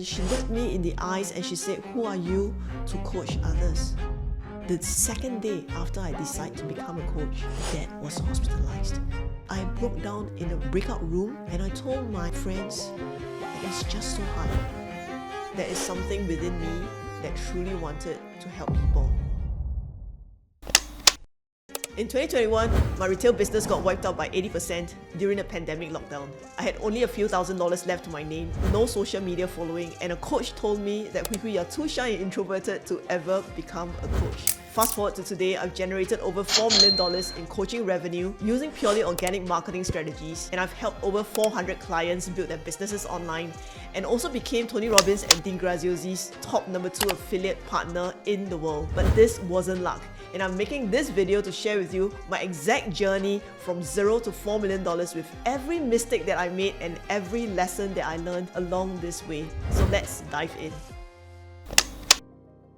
She looked me in the eyes and she said, "Who are you to coach others?" The second day after I decided to become a coach, Dad was hospitalized. I broke down in a breakout room and I told my friends, it's just so hard. There is something within me that truly wanted to help people. In 2021, my retail business got wiped out by 80% during a pandemic lockdown. I had only a few $1,000s left to my name, no social media following, and a coach told me that you're too shy and introverted to ever become a coach. Fast forward to today, I've generated over $4 million in coaching revenue using purely organic marketing strategies, and I've helped over 400 clients build their businesses online, and also became Tony Robbins and Dean Graziosi's top #2 affiliate partner in the world. But this wasn't luck, and I'm making this video to share with you my exact journey from $0 to $4 million with every mistake that I made and every lesson that I learned along this way. So let's dive in.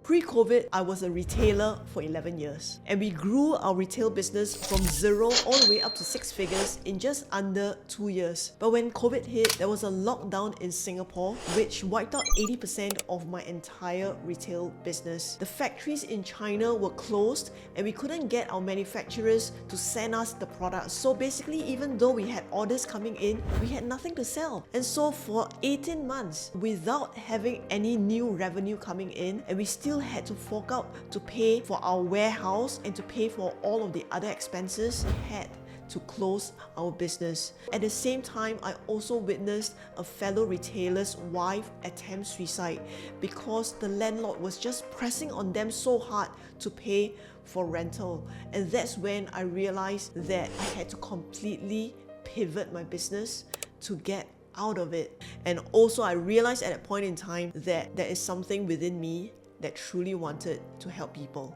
Pre-COVID, I was a retailer for 11 years, and we grew our retail business from 0 all the way up to 6 figures in just under 2 years. But when COVID hit, there was a lockdown in Singapore, which wiped out 80% of my entire retail business. The factories in China were closed, and we couldn't get our manufacturers to send us the products. So basically, even though we had orders coming in, we had nothing to sell. And so for 18 months, without having any new revenue coming in, and we still had to fork out to pay for our warehouse and to pay for all of the other expenses, we had to close our business. At the same time, I also witnessed a fellow retailer's wife attempt suicide because the landlord was just pressing on them so hard to pay for rental. And that's when I realized that I had to completely pivot my business to get out of it. And also I realized at that point in time that there is something within me that truly wanted to help people.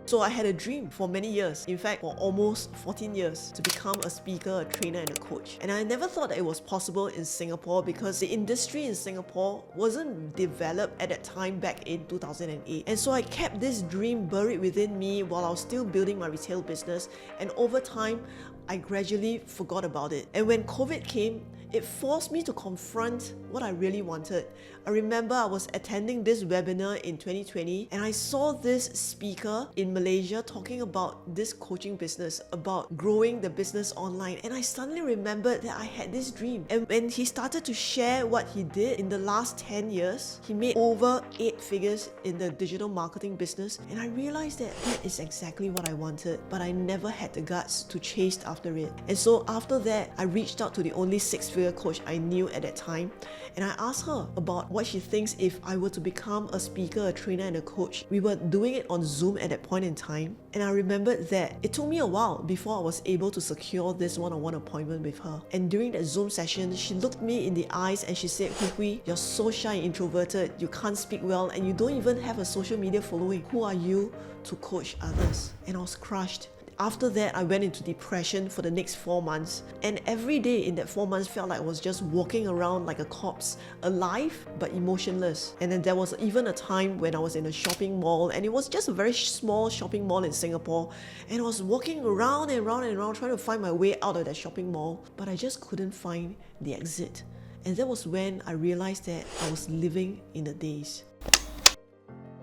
So I had a dream for many years, in fact for almost 14 years, to become a speaker, a trainer and a coach. And I never thought that it was possible in Singapore because the industry in Singapore wasn't developed at that time back in 2008. And so I kept this dream buried within me while I was still building my retail business, and over time I gradually forgot about it. And when COVID came, it forced me to confront what I really wanted. I remember I was attending this webinar in 2020 and I saw this speaker in Malaysia talking about this coaching business, about growing the business online, and I suddenly remembered that I had this dream. And when he started to share what he did in the last 10 years, he made over 8 figures in the digital marketing business, and I realized that that is exactly what I wanted, but I never had the guts to chase after it. And so after that, I reached out to the only 6-figure coach I knew at that time, and I asked her about what she thinks if I were to become a speaker, a trainer and a coach. We were doing it on Zoom at that point in time, and I remembered that it took me a while before I was able to secure this one-on-one appointment with her. And during that Zoom session, she looked me in the eyes and she said, "Hui, you're so shy and introverted, you can't speak well, and you don't even have a social media following. Who are you to coach others?" And I was crushed. After that, I went into depression for the next 4 months, and every day in that 4 months felt like I was just walking around like a corpse, alive but emotionless. And then there was even a time when I was in a shopping mall, and it was just a very small shopping mall in Singapore, and I was walking around and around and around trying to find my way out of that shopping mall, but I just couldn't find the exit. And that was when I realized that I was living in the daze.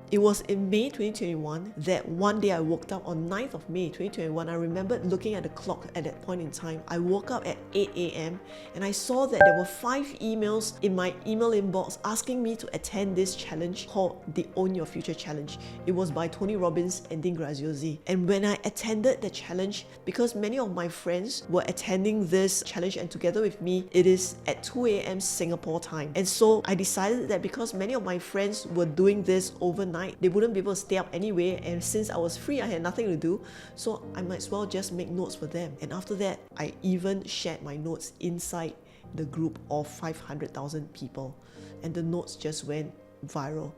It was in May 2021 that one day I woke up on 9th of May 2021. I remembered looking at the clock at that point in time. I woke up at 8 a.m. and I saw that there were 5 emails in my email inbox asking me to attend this challenge called the Own Your Future Challenge. It was by Tony Robbins and Dean Graziosi. And when I attended the challenge, because many of my friends were attending this challenge and together with me, it is at 2 a.m. Singapore time. And so I decided that because many of my friends were doing this overnight, they wouldn't be able to stay up anyway, and since I was free, I had nothing to do, so I might as well just make notes for them. And after that, I even shared my notes inside the group of 500,000 people, and the notes just went viral.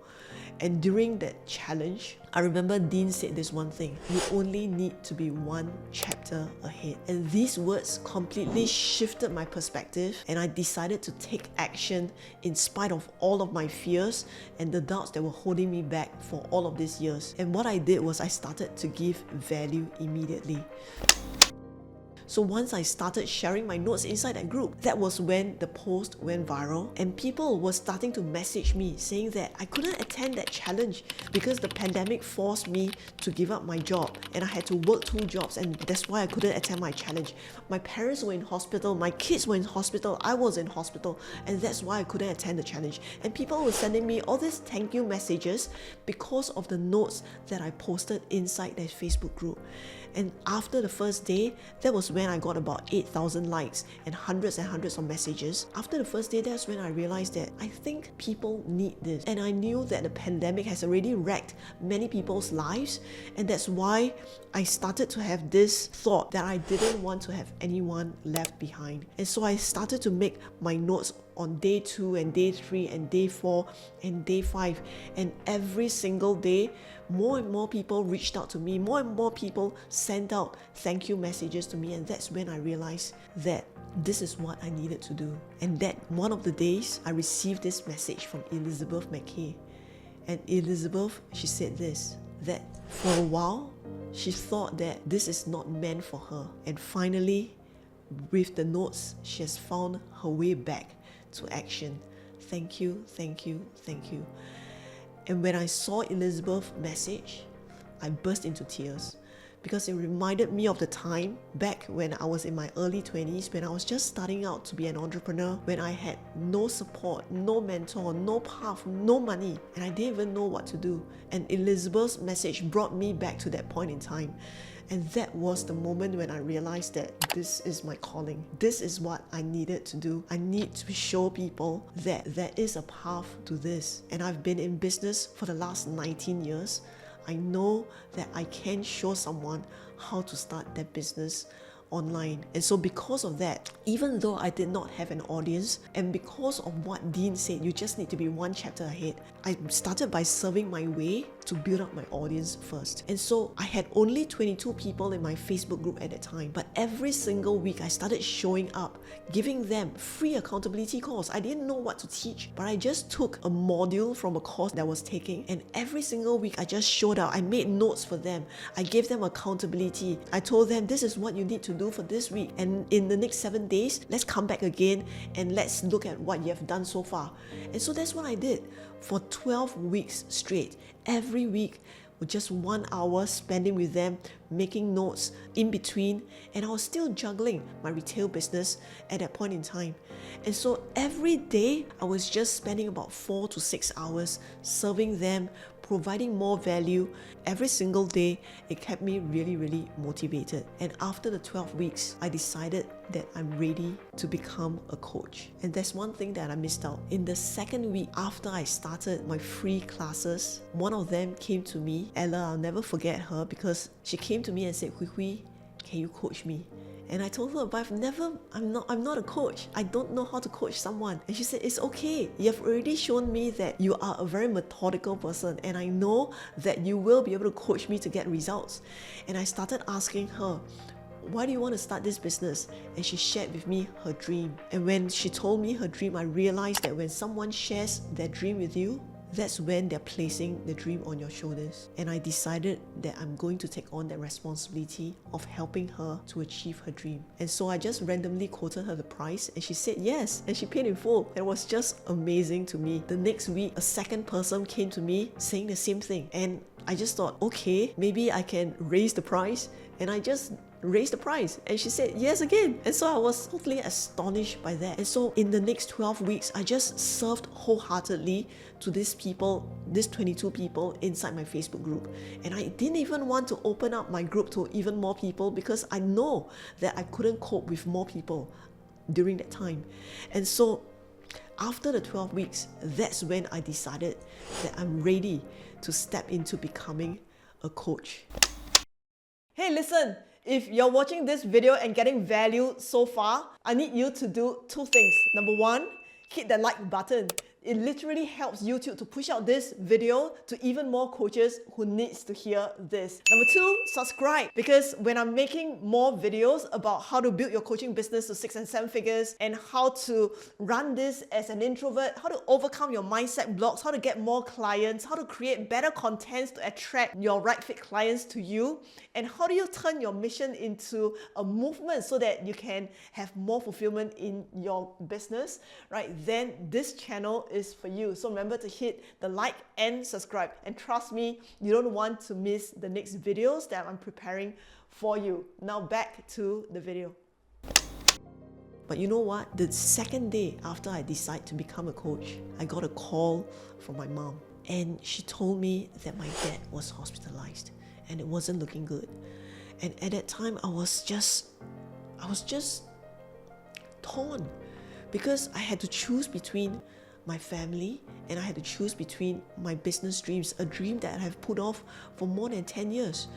And during that challenge, I remember Dean said this one thing: you only need to be 1 chapter ahead. And these words completely shifted my perspective, and I decided to take action in spite of all of my fears and the doubts that were holding me back for all of these years. And what I did was I started to give value immediately. So once I started sharing my notes inside that group, that was when the post went viral and people were starting to message me saying that I couldn't attend that challenge because the pandemic forced me to give up my job and I had to work 2 jobs, and that's why I couldn't attend my challenge. My parents were in hospital, my kids were in hospital, I was in hospital, and that's why I couldn't attend the challenge. And people were sending me all these thank you messages because of the notes that I posted inside that Facebook group. And after the first day, that was when I got about 8,000 likes and hundreds of messages. After the first day, that's when I realized that I think people need this. And I knew that the pandemic has already wrecked many people's lives, and that's why I started to have this thought that I didn't want to have anyone left behind. And so I started to make my notes on day 2 and day 3 and day 4 and day 5, and every single day more and more people reached out to me, more and more people sent out thank you messages to me, and that's when I realized that this is what I needed to do. And that one of the days I received this message from Elizabeth McKay, and Elizabeth, she said this, that for a while she thought that this is not meant for her, and finally with the notes she has found her way back to action. Thank you, thank you, thank you. And when I saw Elizabeth's message, I burst into tears because it reminded me of the time back when I was in my early 20s, when I was just starting out to be an entrepreneur, when I had no support, no mentor, no path, no money, and I didn't even know what to do. And Elizabeth's message brought me back to that point in time. And that was the moment when I realized that this is my calling. This is what I needed to do. I need to show people that there is a path to this. And I've been in business for the last 19 years. I know that I can show someone how to start their business online. And so because of that, even though I did not have an audience, and because of what Dean said, you just need to be one chapter ahead, I started by serving my way to build up my audience first. And so I had only 22 people in my Facebook group at that time, but every single week I started showing up, giving them free accountability calls. I didn't know what to teach, but I just took a module from a course that I was taking, and every single week I just showed up. I made notes for them. I gave them accountability. I told them this is what you need to do for this week, and in the next 7 days, let's come back again and let's look at what you have done so far. And so that's what I did for 12 weeks straight. Every week with just 1 hour spending with them, making notes in between, and I was still juggling my retail business at that point in time. And so every day I was just spending about 4 to 6 hours serving them, providing more value. Every single day, it kept me really motivated. And after the 12 weeks, I decided that I'm ready to become a coach. And that's one thing that I missed out. In the second week after I started my free classes, one of them came to me, Ella, I'll never forget her, because she came to me and said, Hui Hui, can you coach me? And I told her, but I'm not a coach. I don't know how to coach someone. And she said, it's okay. You've already shown me that you are a very methodical person, and I know that you will be able to coach me to get results. And I started asking her, why do you want to start this business? And she shared with me her dream. And when she told me her dream, I realized that when someone shares their dream with you, that's when they're placing the dream on your shoulders. And I decided that I'm going to take on that responsibility of helping her to achieve her dream. And so I just randomly quoted her the price, and she said yes, and she paid in full. It was just amazing to me. The next week, a second person came to me saying the same thing, and I just thought, okay, maybe I can raise the price. And I just raised the price, and she said yes again. And so I was totally astonished by that. And so in the next 12 weeks, I just served wholeheartedly to these people, these 22 people inside my Facebook group. And I didn't even want to open up my group to even more people because I know that I couldn't cope with more people during that time. And so after the 12 weeks, that's when I decided that I'm ready to step into becoming a coach. Hey, listen, if you're watching this video and getting value so far, I need you to do 2 things. Number 1, hit the like button. It literally helps YouTube to push out this video to even more coaches who needs to hear this. Number 2, subscribe, because when I'm making more videos about how to build your coaching business to 6 and 7 figures and how to run this as an introvert, how to overcome your mindset blocks, how to get more clients, how to create better contents to attract your right fit clients to you, and how do you turn your mission into a movement so that you can have more fulfillment in your business, right? Then this channel is for you. So remember to hit the like and subscribe. And trust me, you don't want to miss the next videos that I'm preparing for you. Now back to the video. But you know what? The second day after I decided to become a coach, I got a call from my mom. And she told me that my dad was hospitalized and it wasn't looking good. And at that time, I was just torn, because I had to choose between my family and I had to choose between my business dreams, a dream that I have put off for more than 10 years.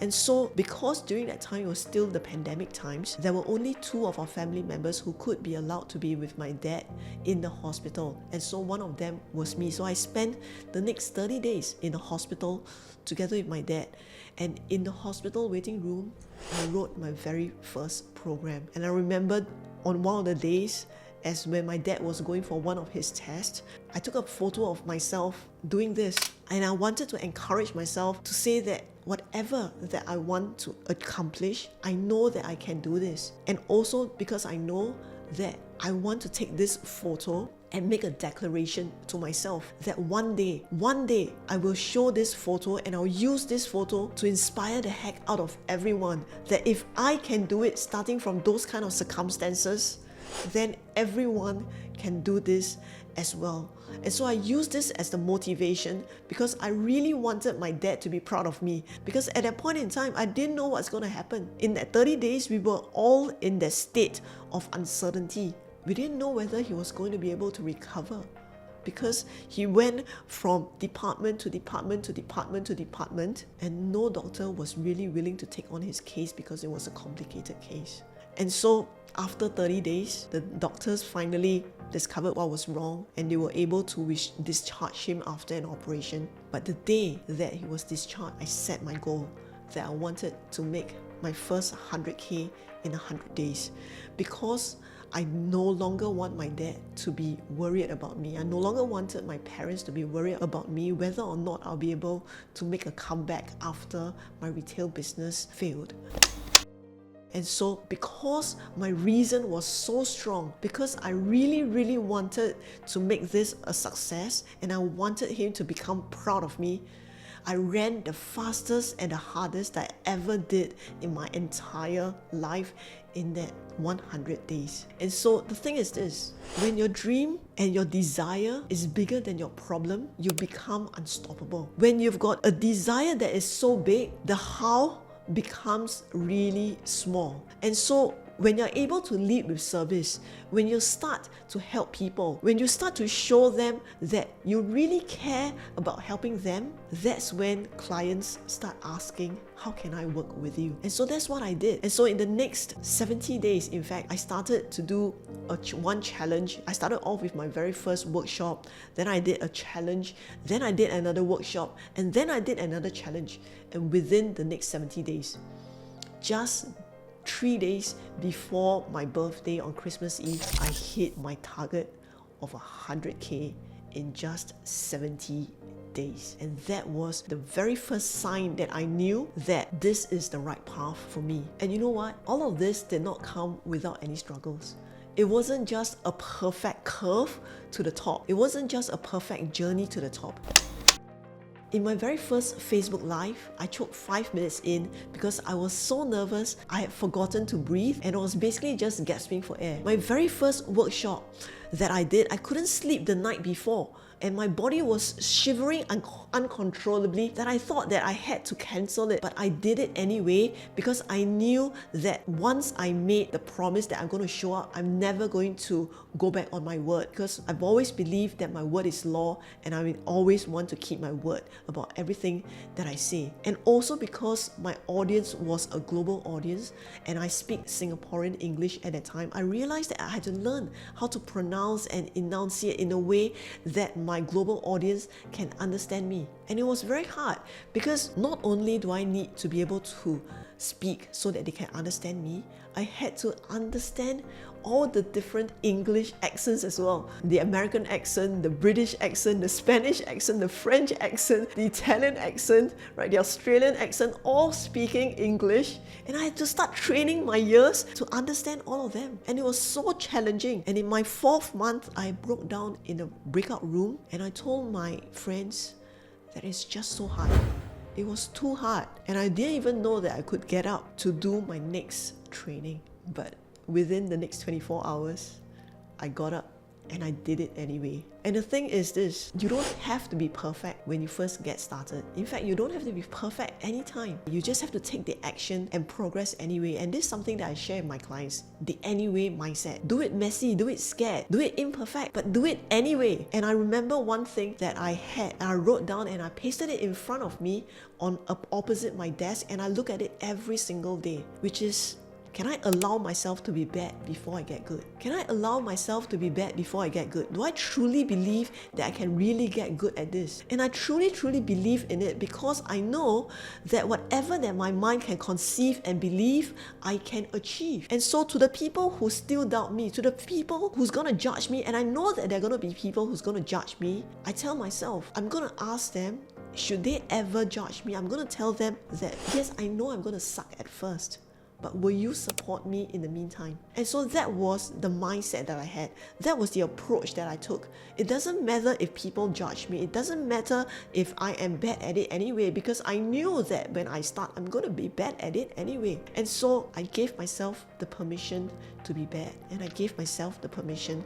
And so because during that time it was still the pandemic times, there were only 2 of our family members who could be allowed to be with my dad in the hospital. And so one of them was me. So I spent the next 30 days in the hospital together with my dad. And in the hospital waiting room, I wrote my very first program. And I remembered on one of the days, as when my dad was going for one of his tests, I took a photo of myself doing this, and I wanted to encourage myself to say that whatever that I want to accomplish, I know that I can do this. And also because I know that I want to take this photo and make a declaration to myself that one day I will show this photo and I'll use this photo to inspire the heck out of everyone, that if I can do it starting from those kind of circumstances, then everyone can do this as well. And so I used this as the motivation, because I really wanted my dad to be proud of me, because at that point in time I didn't know what's going to happen. In that 30 days we were all in that state of uncertainty. We didn't know whether he was going to be able to recover, because he went from department to department to department to department, and no doctor was really willing to take on his case because it was a complicated case. And so after 30 days, the doctors finally discovered what was wrong, and they were able to discharge him after an operation. But the day that he was discharged, I set my goal that I wanted to make my first 100K in 100 days, because I no longer want my dad to be worried about me. I no longer wanted my parents to be worried about me, whether or not I'll be able to make a comeback after my retail business failed. And so because my reason was so strong, because I really wanted to make this a success and I wanted him to become proud of me, I ran the fastest and the hardest I ever did in my entire life in that 100 days. And so the thing is this: when your dream and your desire is bigger than your problem, you become unstoppable. When you've got a desire that is so big, the how becomes really small. And so when you're able to lead with service, when you start to help people, when you start to show them that you really care about helping them, that's when clients start asking, how can I work with you? And so that's what I did. And so in the next 70 days, in fact, I started to do one challenge. I started off with my very first workshop, then I did a challenge, then I did another workshop, and then I did another challenge. And within the next 70 days, just 3 days before my birthday on Christmas Eve, I hit my target of 100K in just 70 days. And that was the very first sign that I knew that this is the right path for me. And you know what? All of this did not come without any struggles. It wasn't just a perfect curve to the top. It wasn't just a perfect journey to the top. In my very first Facebook Live, I choked 5 minutes in because I was so nervous, I had forgotten to breathe, and I was basically just gasping for air. My very first workshop that I did, I couldn't sleep the night before, and my body was shivering uncontrollably that I thought that I had to cancel it, but I did it anyway because I knew that once I made the promise that I'm going to show up, I'm never going to go back on my word, because I've always believed that my word is law and I will always want to keep my word about everything that I say. And also because my audience was a global audience and I speak Singaporean English at that time, I realized that I had to learn how to pronounce pronounce and enunciate in a way that my global audience can understand me. And it was very hard because not only do I need to be able to speak so that they can understand me, I had to understand all the different English accents as well. The American accent, the British accent, the Spanish accent, the French accent, the Italian accent, right, the Australian accent, all speaking English. And I had to start training my ears to understand all of them. And it was so challenging. And in my 4th month, I broke down in a breakout room and I told my friends that it's just so hard. It was too hard. And I didn't even know that I could get up to do my next training. But within the next 24 hours, I got up and I did it anyway. And the thing is this, you don't have to be perfect when you first get started. In fact, you don't have to be perfect anytime. You just have to take the action and progress anyway. And this is something that I share with my clients, the anyway mindset. Do it messy, do it scared, do it imperfect, but do it anyway. And I remember one thing that I had, I wrote down and I pasted it in front of me on opposite my desk, and I look at it every single day, which is, can I allow myself to be bad before I get good? Can I allow myself to be bad before I get good? Do I truly believe that I can really get good at this? And I truly believe in it because I know that whatever that my mind can conceive and believe, I can achieve. And so to the people who still doubt me, to the people who's gonna judge me, and I know that there are gonna be people who's gonna judge me, I tell myself, I'm gonna ask them, should they ever judge me, I'm gonna tell them that, yes, I know I'm gonna suck at first, but will you support me in the meantime? And so that was the mindset that I had. That was the approach that I took. It doesn't matter if people judge me. It doesn't matter if I am bad at it anyway, because I knew that when I start, I'm going to be bad at it anyway. And so I gave myself the permission to be bad. And I gave myself the permission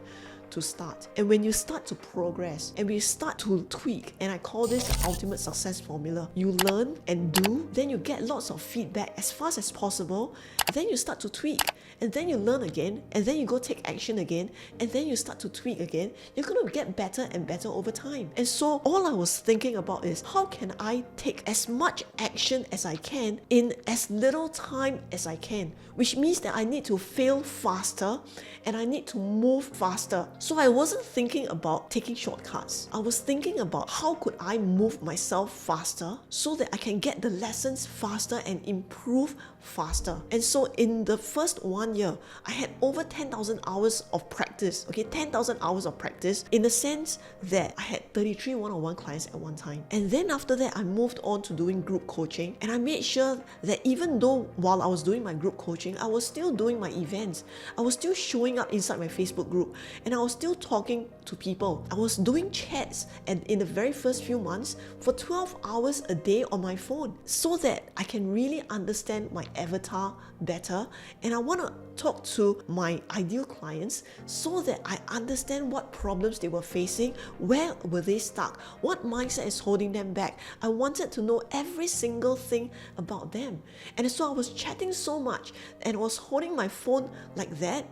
to start. And when you start to progress and we start to tweak, and I call this the ultimate success formula, you learn and do, then you get lots of feedback as fast as possible, then you start to tweak, and then you learn again, and then you go take action again, and then you start to tweak again. You're going to get better and better over time. And so all I was thinking about is, how can I take as much action as I can in as little time as I can, which means that I need to fail faster and I need to move faster. So I wasn't thinking about taking shortcuts. I was thinking about how could I move myself faster so that I can get the lessons faster and improve faster. And so in the first 1 year, I had over 10,000 hours of practice. Okay, 10,000 hours of practice in the sense that I had 33 one-on-one clients at one time. And then after that, I moved on to doing group coaching. And I made sure that even though while I was doing my group coaching, I was still doing my events. I was still showing up inside my Facebook group. And I was still talking to people. I was doing chats, and in the very first few months for 12 hours a day on my phone, so that I can really understand my avatar better. And I want to talk to my ideal clients so that I understand what problems they were facing, where were they stuck, what mindset is holding them back. I wanted to know every single thing about them. And so I was chatting so much and I was holding my phone like that,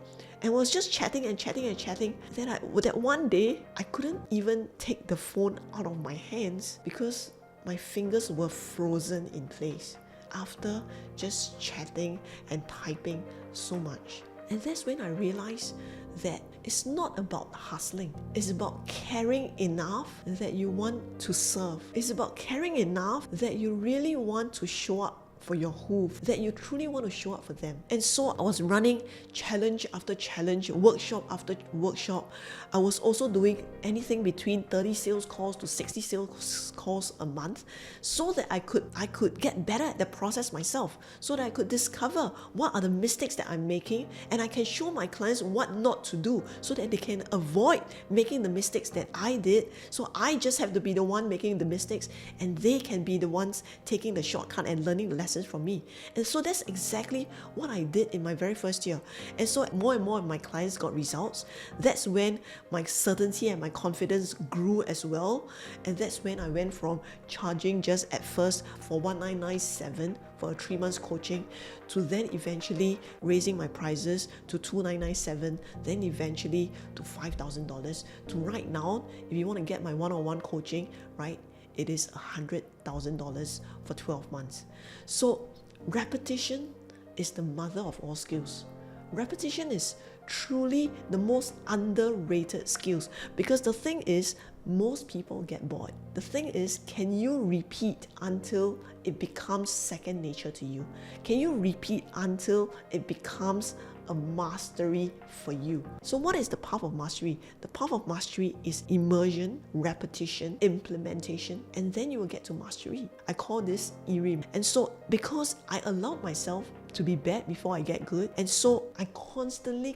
and was just chatting and chatting and chatting. Then that one day, I couldn't even take the phone out of my hands because my fingers were frozen in place after just chatting and typing so much. And that's when I realized that it's not about hustling. It's about caring enough that you want to serve. It's about caring enough that you really want to show up for your who, that you truly want to show up for them. And so I was running challenge after challenge, workshop after workshop. I was also doing anything between 30 sales calls to 60 sales calls a month, so that I could get better at the process myself, so that I could discover what are the mistakes that I'm making, and I can show my clients what not to do so that they can avoid making the mistakes that I did. So I just have to be the one making the mistakes, and they can be the ones taking the shortcut and learning the lessons from me. And so that's exactly what I did in my very first year. And so more and more of my clients got results. That's when my certainty and my confidence grew as well. And that's when I went from charging just at first for $1,997 for a 3 months coaching, to then eventually raising my prices to $2,997, then eventually to $5,000, to right now, if you want to get my one-on-one coaching, right, it is $100,000 for 12 months. So repetition is the mother of all skills. Repetition is truly the most underrated skills, because the thing is, most people get bored. The thing is, can you repeat until it becomes second nature to you? Can you repeat until it becomes a mastery for you? So what is the path of mastery? The path of mastery is immersion, repetition, implementation, and then you will get to mastery. I call this ERIM. And so because I allowed myself to be bad before I get good, and so I constantly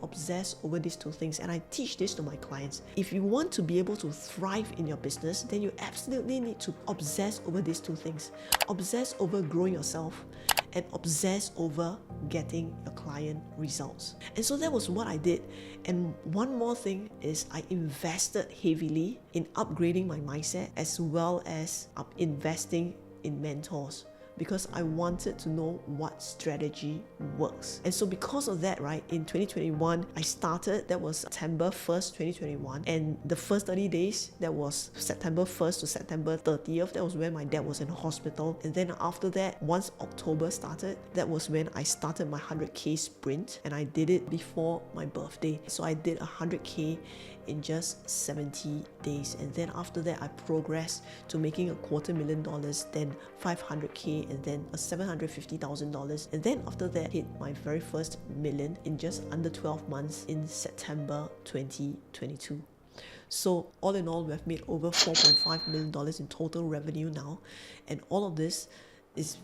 obsess over these two things, and I teach this to my clients. If you want to be able to thrive in your business, then you absolutely need to obsess over these two things. Obsess over growing yourself, and obsess over getting your client results. And so that was what I did. And one more thing is I invested heavily in upgrading my mindset, as well as investing in mentors, because I wanted to know what strategy works. And so because of that, right, in 2021, I started, that was September 1st, 2021. And the first 30 days, that was September 1st to September 30th. That was when my dad was in the hospital. And then after that, once October started, that was when I started my 100K sprint. And I did it before my birthday. So I did 100K in just 70 days. And then after that, I progressed to making $250,000, then 500K, and then $750,000. And then after that, hit my very first million in just under 12 months in September 2022. So all in all, we have made over $4.5 million in total revenue now. And all of this is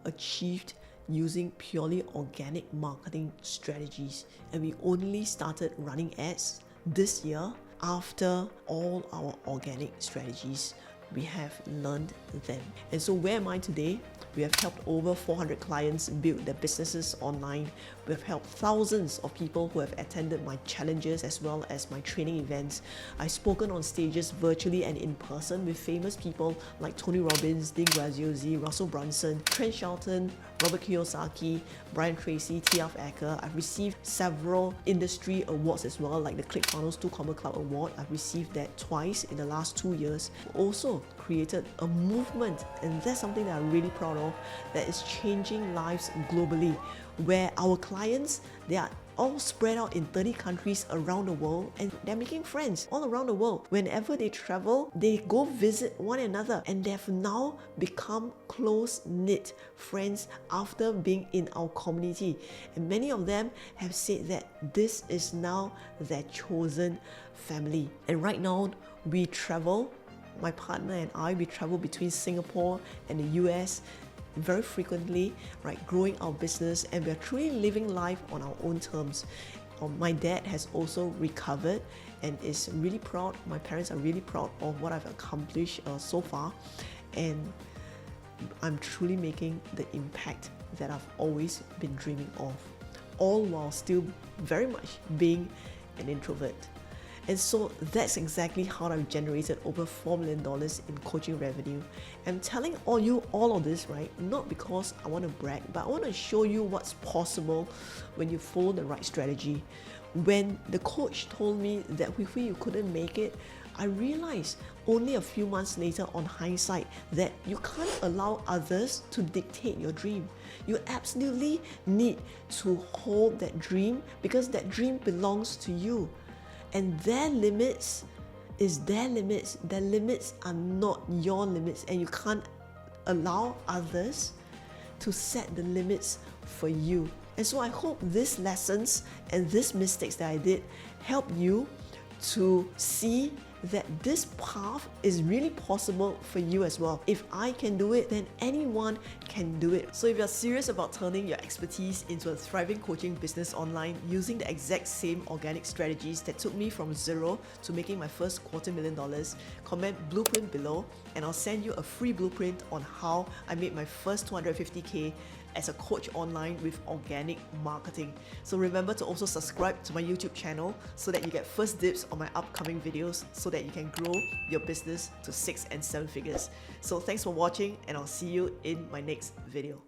achieved using purely organic marketing strategies. And we only started running ads this year after all our organic strategies we have learned them. And so where am I today? We have helped over 400 clients build their businesses online. We have helped thousands of people who have attended my challenges as well as my training events. I've spoken on stages virtually and in person with famous people like Tony Robbins, Dean Graziosi, Russell Brunson, Trent Shelton, Robert Kiyosaki, Brian Tracy, T.F. Ecker. I've received several industry awards as well, like the ClickFunnels 2 Comma Club Award. I've received that twice in the last 2 years. Also created a movement, and that's something that I'm really proud of, that is changing lives globally, where our clients, they are all spread out in 30 countries around the world, and they're making friends all around the world. Whenever they travel, they go visit one another, and they've now become close-knit friends after being in our community. And many of them have said that this is now their chosen family. And right now, we travel, my partner and I, we travel between Singapore and the US very frequently, right, growing our business, and we're truly living life on our own terms. My dad has also recovered and is really proud. My parents are really proud of what I've accomplished so far, and I'm truly making the impact that I've always been dreaming of, all while still very much being an introvert. And so that's exactly how I've generated over $4 million in coaching revenue. I'm telling all of this, right, not because I want to brag, but I want to show you what's possible when you follow the right strategy. When the coach told me that Hui Hui, you couldn't make it, I realized only a few months later on hindsight that you can't allow others to dictate your dream. You absolutely need to hold that dream, because that dream belongs to you. And their limits is their limits. Their limits are not your limits, and you can't allow others to set the limits for you. And so I hope these lessons and these mistakes that I did help you to see that this path is really possible for you as well. If I can do it, then anyone can do it. So if you're serious about turning your expertise into a thriving coaching business online using the exact same organic strategies that took me from zero to making my first $250,000, comment blueprint below, and I'll send you a free blueprint on how I made my first $250K as a coach online with organic marketing. So remember to also subscribe to my YouTube channel so that you get first dibs on my upcoming videos, so that you can grow your business to 6 and 7 figures. So thanks for watching, and I'll see you in my next video.